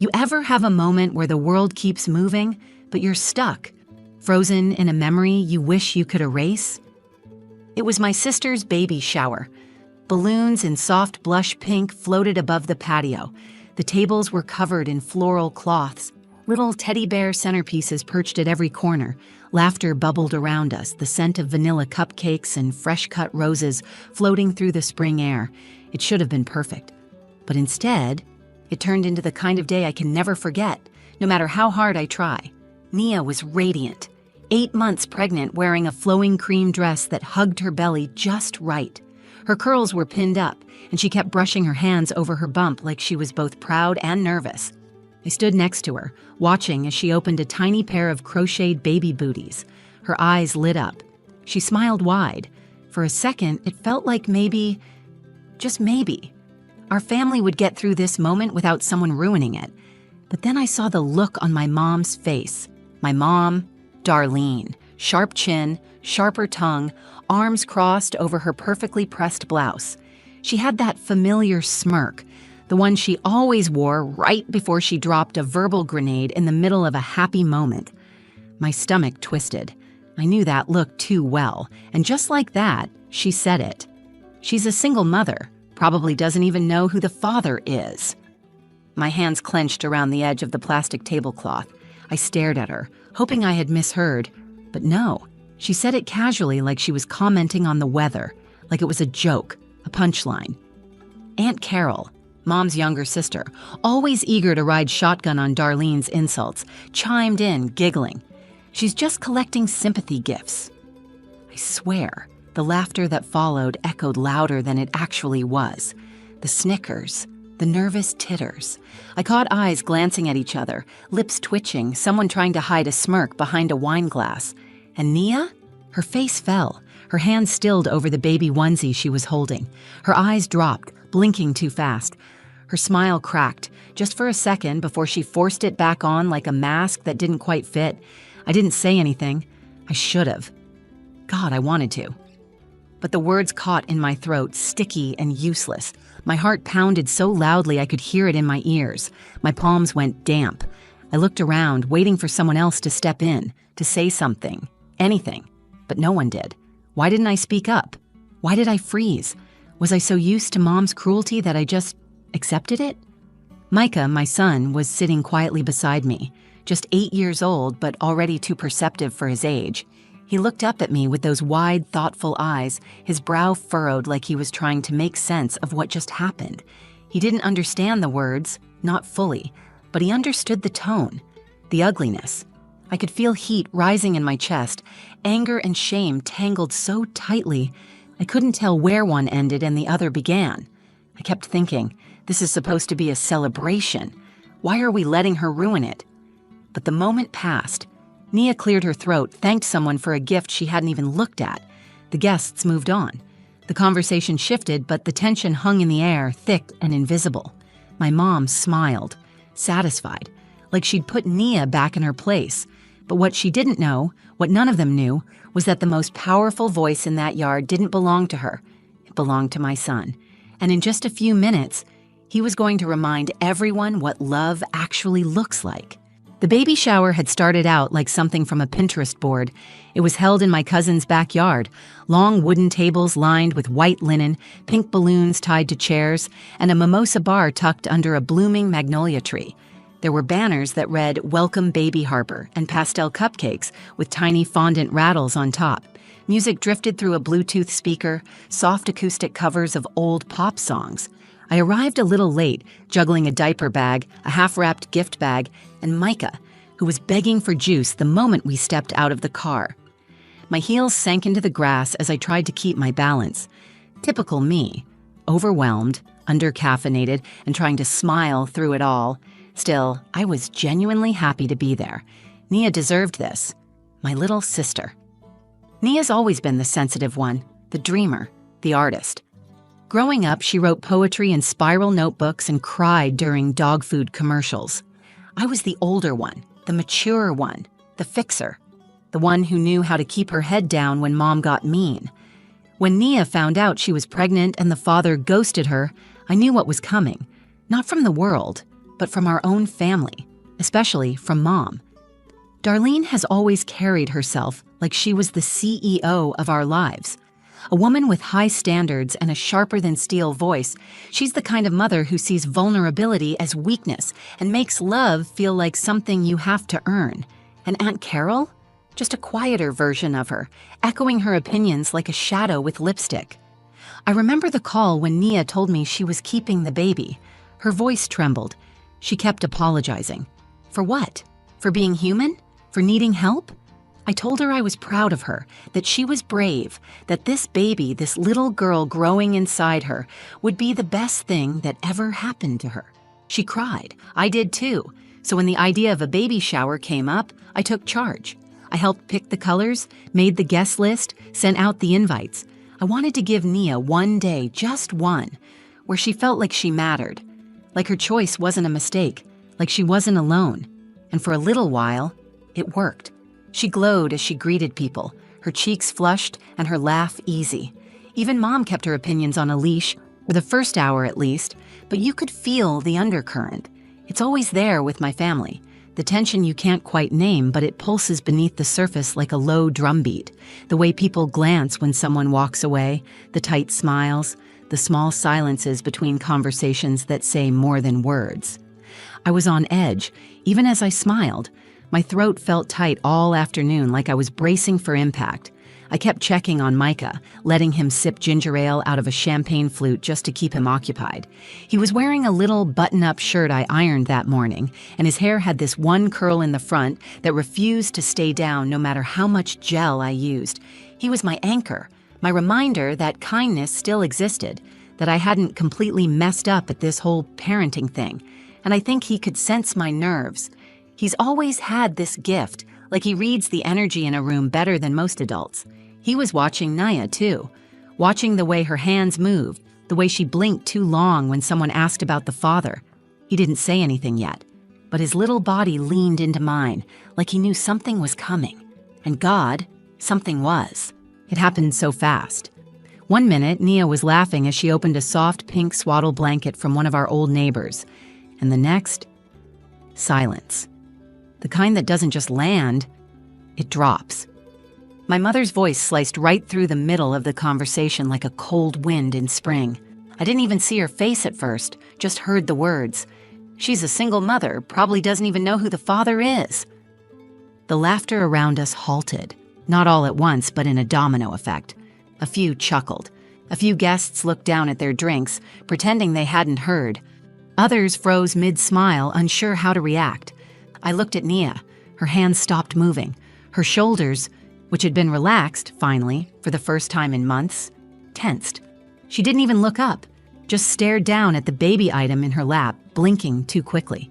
You ever have a moment where the world keeps moving, but you're stuck, frozen in a memory you wish you could erase? It was my sister's baby shower. Balloons in soft blush pink floated above the patio. The tables were covered in floral cloths. Little teddy bear centerpieces perched at every corner. Laughter bubbled around us, the scent of vanilla cupcakes and fresh-cut roses floating through the spring air. It should have been perfect. But instead, it turned into the kind of day I can never forget, no matter how hard I try. Nia was radiant, 8 months pregnant, wearing a flowing cream dress that hugged her belly just right. Her curls were pinned up, and she kept brushing her hands over her bump like she was both proud and nervous. I stood next to her, watching as she opened a tiny pair of crocheted baby booties. Her eyes lit up. She smiled wide. For a second, it felt like maybe, just maybe, our family would get through this moment without someone ruining it. But then I saw the look on my mom's face. My mom, Darlene, sharp chin, sharper tongue, arms crossed over her perfectly pressed blouse. She had that familiar smirk, the one she always wore right before she dropped a verbal grenade in the middle of a happy moment. My stomach twisted. I knew that look too well, and just like that, she said it. She's a single mother, probably doesn't even know who the father is. My hands clenched around the edge of the plastic tablecloth. I stared at her, hoping I had misheard, but no. She said it casually, like she was commenting on the weather, like it was a joke, a punchline. Aunt Carol, Mom's younger sister, always eager to ride shotgun on Darlene's insults, chimed in, giggling. She's just collecting sympathy gifts. I swear, the laughter that followed echoed louder than it actually was. The snickers, the nervous titters. I caught eyes glancing at each other, lips twitching, someone trying to hide a smirk behind a wine glass. And Nia? Her face fell, her hands stilled over the baby onesie she was holding. Her eyes dropped, blinking too fast. Her smile cracked, just for a second before she forced it back on like a mask that didn't quite fit. I didn't say anything. I should have. God, I wanted to. But the words caught in my throat, sticky and useless. My heart pounded so loudly I could hear it in my ears. My palms went damp. I looked around, waiting for someone else to step in, to say something, anything. But no one did. Why didn't I speak up? Why did I freeze? Was I so used to Mom's cruelty that I just accepted it? Micah, my son, was sitting quietly beside me, just 8 years old but already too perceptive for his age. He looked up at me with those wide, thoughtful eyes, his brow furrowed like he was trying to make sense of what just happened. He didn't understand the words, not fully, but he understood the tone, the ugliness. I could feel heat rising in my chest, anger and shame tangled so tightly, I couldn't tell where one ended and the other began. I kept thinking, this is supposed to be a celebration. Why are we letting her ruin it? But the moment passed. Nia cleared her throat, thanked someone for a gift she hadn't even looked at. The guests moved on. The conversation shifted, but the tension hung in the air, thick and invisible. My mom smiled, satisfied, like she'd put Nia back in her place. But what she didn't know, what none of them knew, was that the most powerful voice in that yard didn't belong to her. It belonged to my son. And in just a few minutes, he was going to remind everyone what love actually looks like. The baby shower had started out like something from a Pinterest board. It was held in my cousin's backyard, long wooden tables lined with white linen, pink balloons tied to chairs, and a mimosa bar tucked under a blooming magnolia tree. There were banners that read, "Welcome Baby Harper," and pastel cupcakes with tiny fondant rattles on top. Music drifted through a Bluetooth speaker, soft acoustic covers of old pop songs. I arrived a little late, juggling a diaper bag, a half-wrapped gift bag, and Micah, who was begging for juice the moment we stepped out of the car. My heels sank into the grass as I tried to keep my balance. Typical me, overwhelmed, under-caffeinated, and trying to smile through it all. Still, I was genuinely happy to be there. Nia deserved this. My little sister. Nia's always been the sensitive one, the dreamer, the artist. Growing up, she wrote poetry in spiral notebooks and cried during dog food commercials. I was the older one, the mature one, the fixer, the one who knew how to keep her head down when Mom got mean. When Nia found out she was pregnant and the father ghosted her, I knew what was coming. Not from the world, but from our own family, especially from Mom. Darlene has always carried herself like she was the CEO of our lives. A woman with high standards and a sharper-than-steel voice, she's the kind of mother who sees vulnerability as weakness and makes love feel like something you have to earn. And Aunt Carol? Just a quieter version of her, echoing her opinions like a shadow with lipstick. I remember the call when Nia told me she was keeping the baby. Her voice trembled. She kept apologizing. For what? For being human? For needing help? I told her I was proud of her, that she was brave, that this baby, this little girl growing inside her, would be the best thing that ever happened to her. She cried. I did too. So when the idea of a baby shower came up, I took charge. I helped pick the colors, made the guest list, sent out the invites. I wanted to give Nia one day, just one, where she felt like she mattered, like her choice wasn't a mistake, like she wasn't alone. And for a little while, it worked. She glowed as she greeted people, her cheeks flushed and her laugh easy. Even Mom kept her opinions on a leash, for the first hour at least, but you could feel the undercurrent. It's always there with my family. The tension you can't quite name, but it pulses beneath the surface like a low drumbeat. The way people glance when someone walks away, the tight smiles, the small silences between conversations that say more than words. I was on edge, even as I smiled. My throat felt tight all afternoon, like I was bracing for impact. I kept checking on Micah, letting him sip ginger ale out of a champagne flute just to keep him occupied. He was wearing a little button-up shirt I ironed that morning, and his hair had this one curl in the front that refused to stay down no matter how much gel I used. He was my anchor, my reminder that kindness still existed, that I hadn't completely messed up at this whole parenting thing. And I think he could sense my nerves. He's always had this gift, like he reads the energy in a room better than most adults. He was watching Nia, too, watching the way her hands moved, the way she blinked too long when someone asked about the father. He didn't say anything yet, but his little body leaned into mine, like he knew something was coming. And God, something was. It happened so fast. One minute, Nia was laughing as she opened a soft pink swaddle blanket from one of our old neighbors. And the next, silence. The kind that doesn't just land, it drops. My mother's voice sliced right through the middle of the conversation like a cold wind in spring. I didn't even see her face at first, just heard the words. She's a single mother, probably doesn't even know who the father is. The laughter around us halted, not all at once, but in a domino effect. A few chuckled. A few guests looked down at their drinks, pretending they hadn't heard. Others froze mid-smile, unsure how to react. I looked at Nia. Her hands stopped moving. Her shoulders, which had been relaxed, finally, for the first time in months, tensed. She didn't even look up, just stared down at the baby item in her lap, blinking too quickly.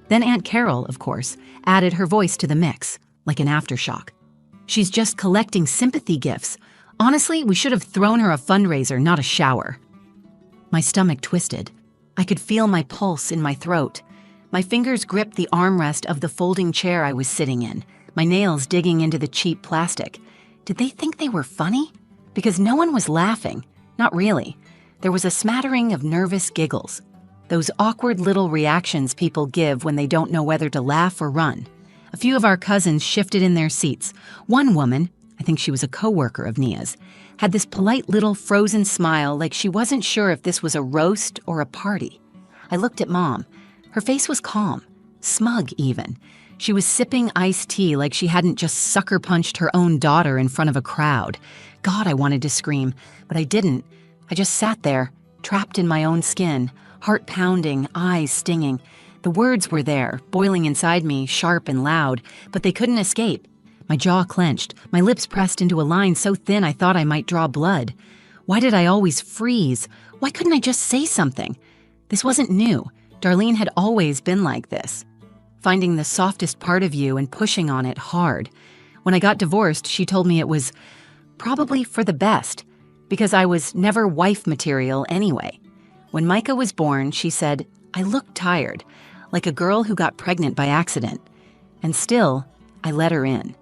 Then Aunt Carol, of course, added her voice to the mix, like an aftershock. She's just collecting sympathy gifts. Honestly, we should have thrown her a fundraiser, not a shower. My stomach twisted. I could feel my pulse in my throat. My fingers gripped the armrest of the folding chair I was sitting in, my nails digging into the cheap plastic. Did they think they were funny? Because no one was laughing. Not really. There was a smattering of nervous giggles. Those awkward little reactions people give when they don't know whether to laugh or run. A few of our cousins shifted in their seats. One woman, I think she was a coworker of Nia's, had this polite little frozen smile like she wasn't sure if this was a roast or a party. I looked at Mom. Her face was calm, smug even. She was sipping iced tea like she hadn't just sucker-punched her own daughter in front of a crowd. God, I wanted to scream, but I didn't. I just sat there, trapped in my own skin, heart pounding, eyes stinging. The words were there, boiling inside me, sharp and loud, but they couldn't escape. My jaw clenched, my lips pressed into a line so thin I thought I might draw blood. Why did I always freeze? Why couldn't I just say something? This wasn't new. Darlene had always been like this. Finding the softest part of you and pushing on it hard. When I got divorced, she told me it was probably for the best, because I was never wife material anyway. When Micah was born, she said, I looked tired, like a girl who got pregnant by accident. And still, I let her in.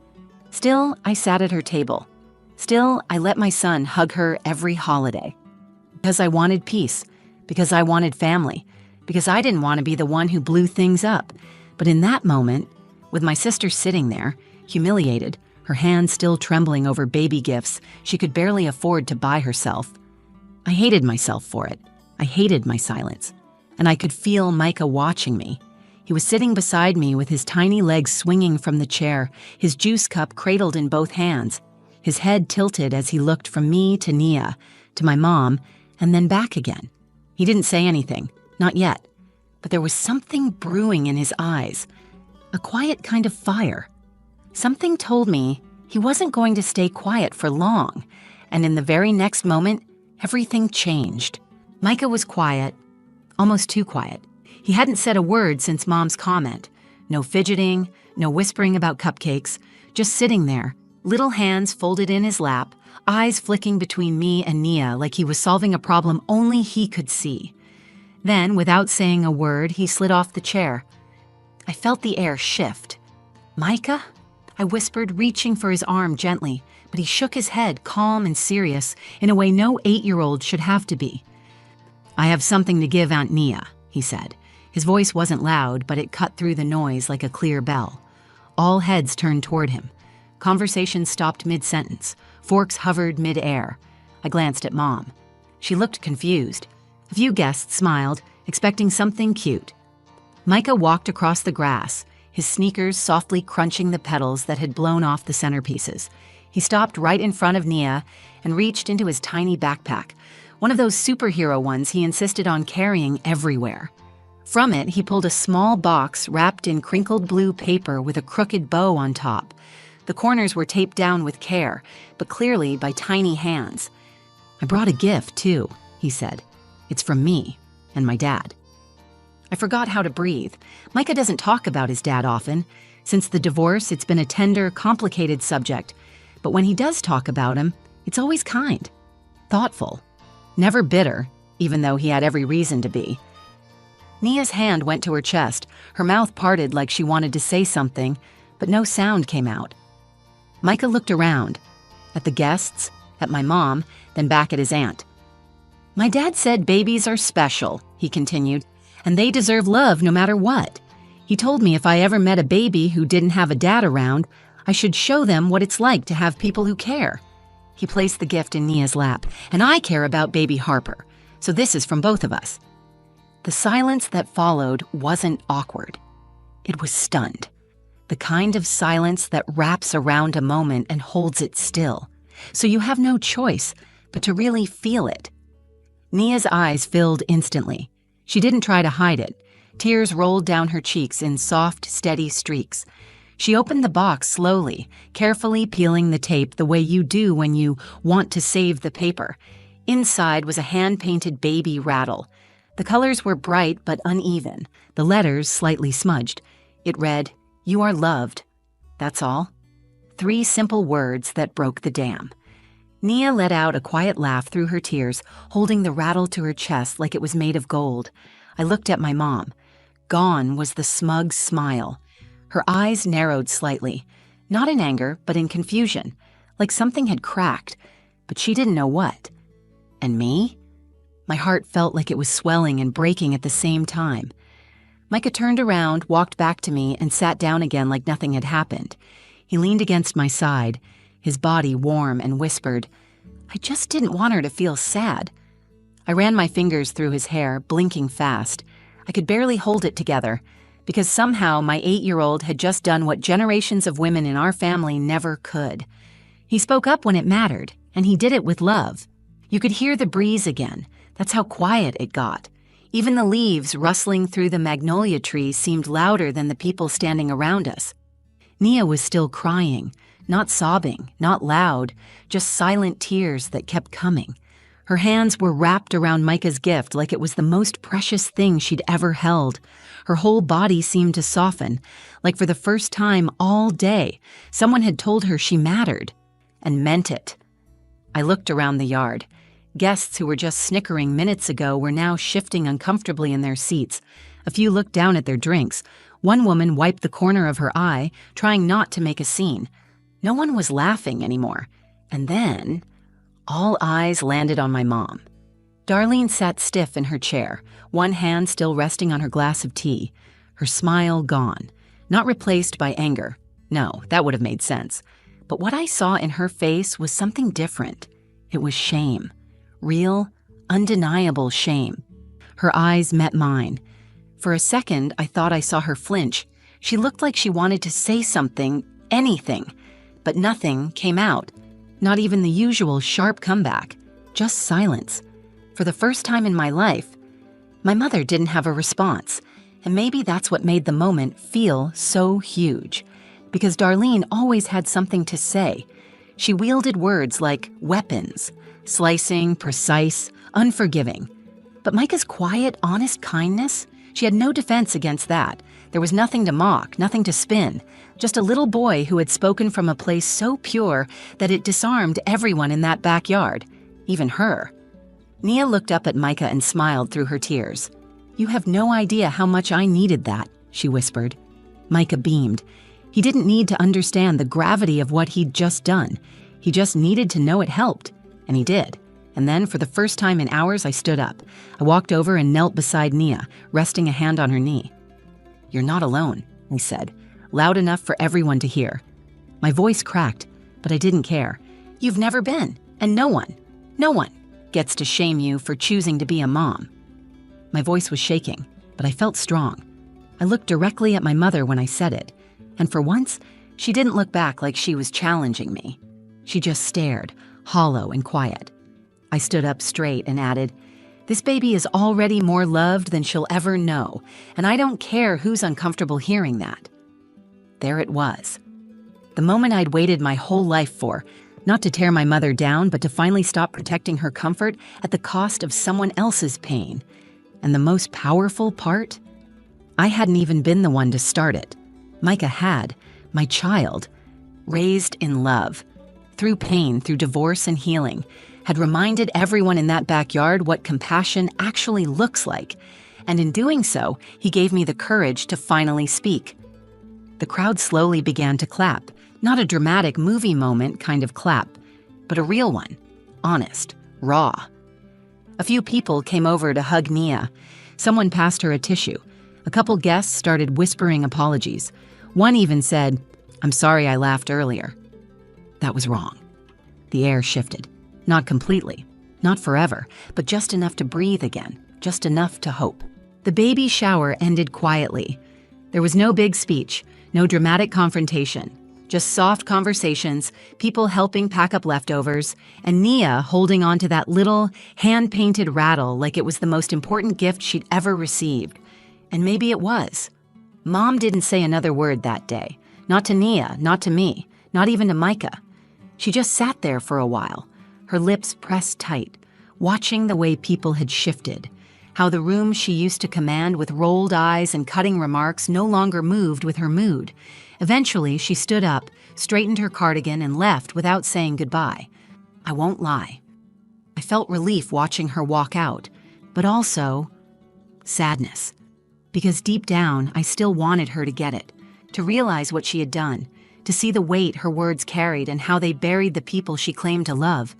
Still, I sat at her table. Still, I let my son hug her every holiday. Because I wanted peace, because I wanted family, because I didn't want to be the one who blew things up. But in that moment, with my sister sitting there, humiliated, her hands still trembling over baby gifts she could barely afford to buy herself, I hated myself for it. I hated my silence. And I could feel Micah watching me. He was sitting beside me with his tiny legs swinging from the chair, his juice cup cradled in both hands, his head tilted as he looked from me to Nia, to my mom, and then back again. He didn't say anything, not yet, but there was something brewing in his eyes, a quiet kind of fire. Something told me he wasn't going to stay quiet for long, and in the very next moment, everything changed. Micah was quiet, almost too quiet. He hadn't said a word since Mom's comment. No fidgeting, no whispering about cupcakes, just sitting there, little hands folded in his lap, eyes flicking between me and Nia like he was solving a problem only he could see. Then, without saying a word, he slid off the chair. I felt the air shift. "Micah?" I whispered, reaching for his arm gently, but he shook his head, calm and serious, in a way no 8-year-old should have to be. "I have something to give Aunt Nia," he said. His voice wasn't loud, but it cut through the noise like a clear bell. All heads turned toward him. Conversation stopped mid-sentence. Forks hovered mid-air. I glanced at Mom. She looked confused. A few guests smiled, expecting something cute. Micah walked across the grass, his sneakers softly crunching the petals that had blown off the centerpieces. He stopped right in front of Nia and reached into his tiny backpack, one of those superhero ones he insisted on carrying everywhere. From it, he pulled a small box wrapped in crinkled blue paper with a crooked bow on top. The corners were taped down with care, but clearly by tiny hands. "I brought a gift, too," he said. "It's from me and my dad." I forgot how to breathe. Micah doesn't talk about his dad often. Since the divorce, it's been a tender, complicated subject. But when he does talk about him, it's always kind, thoughtful, never bitter, even though he had every reason to be. Nia's hand went to her chest, her mouth parted like she wanted to say something, but no sound came out. Micah looked around, at the guests, at my mom, then back at his aunt. "My dad said babies are special," he continued, "and they deserve love no matter what. He told me if I ever met a baby who didn't have a dad around, I should show them what it's like to have people who care." He placed the gift in Nia's lap. "And I care about baby Harper, so this is from both of us." The silence that followed wasn't awkward. It was stunned. The kind of silence that wraps around a moment and holds it still, so you have no choice but to really feel it. Nia's eyes filled instantly. She didn't try to hide it. Tears rolled down her cheeks in soft, steady streaks. She opened the box slowly, carefully peeling the tape the way you do when you want to save the paper. Inside was a hand-painted baby rattle. The colors were bright but uneven, the letters slightly smudged. It read, "You are loved." That's all. 3 simple words that broke the dam. Nia let out a quiet laugh through her tears, holding the rattle to her chest like it was made of gold. I looked at my mom. Gone was the smug smile. Her eyes narrowed slightly, not in anger, but in confusion, like something had cracked, but she didn't know what. And me? My heart felt like it was swelling and breaking at the same time. Micah turned around, walked back to me, and sat down again like nothing had happened. He leaned against my side, his body warm, and whispered, "I just didn't want her to feel sad." I ran my fingers through his hair, blinking fast. I could barely hold it together, because somehow my 8-year-old had just done what generations of women in our family never could. He spoke up when it mattered, and he did it with love. You could hear the breeze again. That's how quiet it got. Even the leaves rustling through the magnolia trees seemed louder than the people standing around us. Nia was still crying, not sobbing, not loud, just silent tears that kept coming. Her hands were wrapped around Micah's gift like it was the most precious thing she'd ever held. Her whole body seemed to soften, like for the first time all day, someone had told her she mattered, and meant it. I looked around the yard. Guests who were just snickering minutes ago were now shifting uncomfortably in their seats. A few looked down at their drinks. One woman wiped the corner of her eye, trying not to make a scene. No one was laughing anymore. And then, all eyes landed on my mom. Darlene sat stiff in her chair, one hand still resting on her glass of tea, her smile gone, not replaced by anger. No, that would have made sense. But what I saw in her face was something different. It was shame. Real, undeniable shame. Her eyes met mine. For a second, I thought I saw her flinch. She looked like she wanted to say something, anything. But nothing came out. Not even the usual sharp comeback. Just silence. For the first time in my life, my mother didn't have a response. And maybe that's what made the moment feel so huge. Because Darlene always had something to say. She wielded words like weapons, slicing, precise, unforgiving. But Micah's quiet, honest kindness, she had no defense against that. There was nothing to mock, nothing to spin. Just a little boy who had spoken from a place so pure that it disarmed everyone in that backyard, even her. Nia looked up at Micah and smiled through her tears. "You have no idea how much I needed that," she whispered. Micah beamed. He didn't need to understand the gravity of what he'd just done. He just needed to know it helped, and he did. And then, for the first time in hours, I stood up. I walked over and knelt beside Nia, resting a hand on her knee. "You're not alone," I said, loud enough for everyone to hear. My voice cracked, but I didn't care. "You've never been, and no one gets to shame you for choosing to be a mom." My voice was shaking, but I felt strong. I looked directly at my mother when I said it, and for once, she didn't look back like she was challenging me. She just stared, hollow and quiet. I stood up straight and added, "This baby is already more loved than she'll ever know, and I don't care who's uncomfortable hearing that." There it was. The moment I'd waited my whole life for, not to tear my mother down, but to finally stop protecting her comfort at the cost of someone else's pain. And the most powerful part? I hadn't even been the one to start it. Micah had, my child, raised in love, through pain, through divorce and healing, had reminded everyone in that backyard what compassion actually looks like. And in doing so, he gave me the courage to finally speak. The crowd slowly began to clap. Not a dramatic movie moment kind of clap, but a real one, honest, raw. A few people came over to hug Nia. Someone passed her a tissue. A couple guests started whispering apologies. One even said, "I'm sorry I laughed earlier." That was wrong. The air shifted. Not completely, not forever, but just enough to breathe again, just enough to hope. The baby shower ended quietly. There was no big speech, no dramatic confrontation. Just soft conversations, people helping pack up leftovers, and Nia holding on to that little, hand-painted rattle like it was the most important gift she'd ever received. And maybe it was. Mom didn't say another word that day. Not to Nia, not to me, not even to Micah. She just sat there for a while, her lips pressed tight, watching the way people had shifted, how the room she used to command with rolled eyes and cutting remarks no longer moved with her mood. Eventually, she stood up, straightened her cardigan, and left without saying goodbye. I won't lie. I felt relief watching her walk out, but also sadness. Because deep down, I still wanted her to get it, to realize what she had done, to see the weight her words carried and how they buried the people she claimed to love.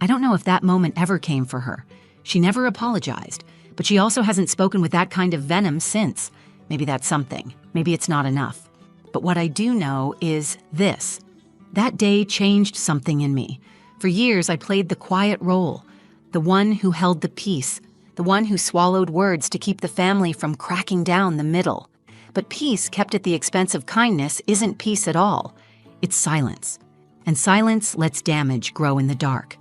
I don't know if that moment ever came for her. She never apologized, but she also hasn't spoken with that kind of venom since. Maybe that's something. Maybe it's not enough. But what I do know is this. That day changed something in me. For years, I played the quiet role, the one who held the peace, the one who swallowed words to keep the family from cracking down the middle. But peace kept at the expense of kindness isn't peace at all. It's silence. And silence lets damage grow in the dark.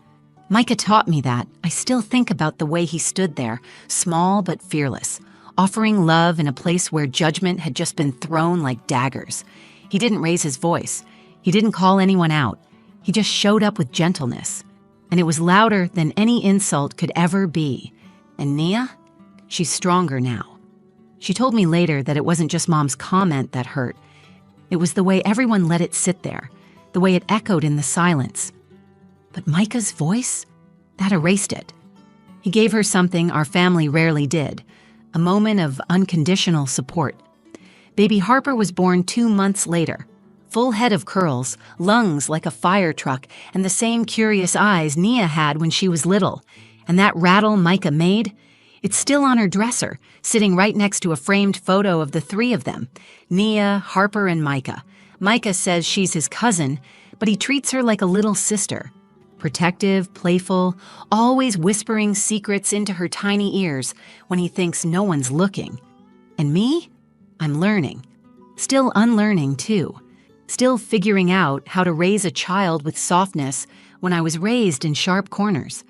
Micah taught me that. I still think about the way he stood there, small but fearless, offering love in a place where judgment had just been thrown like daggers. He didn't raise his voice. He didn't call anyone out. He just showed up with gentleness. And it was louder than any insult could ever be. And Nia? She's stronger now. She told me later that it wasn't just Mom's comment that hurt. It was the way everyone let it sit there, the way it echoed in the silence. But Micah's voice? That erased it. He gave her something our family rarely did, a moment of unconditional support. Baby Harper was born 2 months later. Full head of curls, lungs like a fire truck, and the same curious eyes Nia had when she was little. And that rattle Micah made, it's still on her dresser, sitting right next to a framed photo of the three of them, Nia, Harper, and Micah. Micah says she's his cousin, but he treats her like a little sister. Protective, playful, always whispering secrets into her tiny ears when he thinks no one's looking. And me? I'm learning. Still unlearning, too. Still figuring out how to raise a child with softness when I was raised in sharp corners.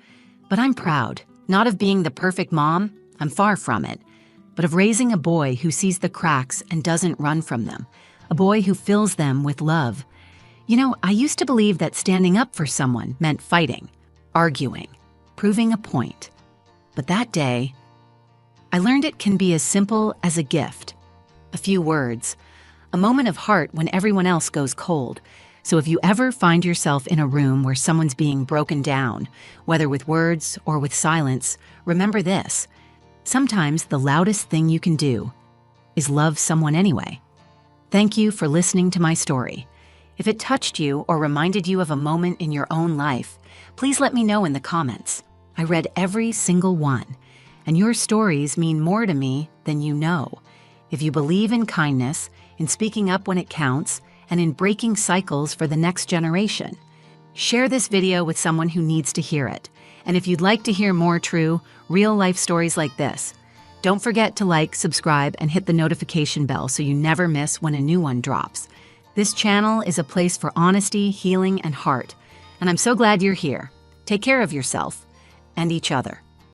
But I'm proud, not of being the perfect mom, I'm far from it, but of raising a boy who sees the cracks and doesn't run from them, a boy who fills them with love. You know, I used to believe that standing up for someone meant fighting, arguing, proving a point. But that day, I learned it can be as simple as a gift, a few words, a moment of heart when everyone else goes cold. So if you ever find yourself in a room where someone's being broken down, whether with words or with silence, remember this. Sometimes the loudest thing you can do is love someone anyway. Thank you for listening to my story. If it touched you or reminded you of a moment in your own life, please let me know in the comments. I read every single one, and your stories mean more to me than you know. If you believe in kindness, in speaking up when it counts, and in breaking cycles for the next generation, share this video with someone who needs to hear it. And if you'd like to hear more true, real-life stories like this, don't forget to like, subscribe, and hit the notification bell so you never miss when a new one drops. This channel is a place for honesty, healing, and heart, and I'm so glad you're here. Take care of yourself and each other.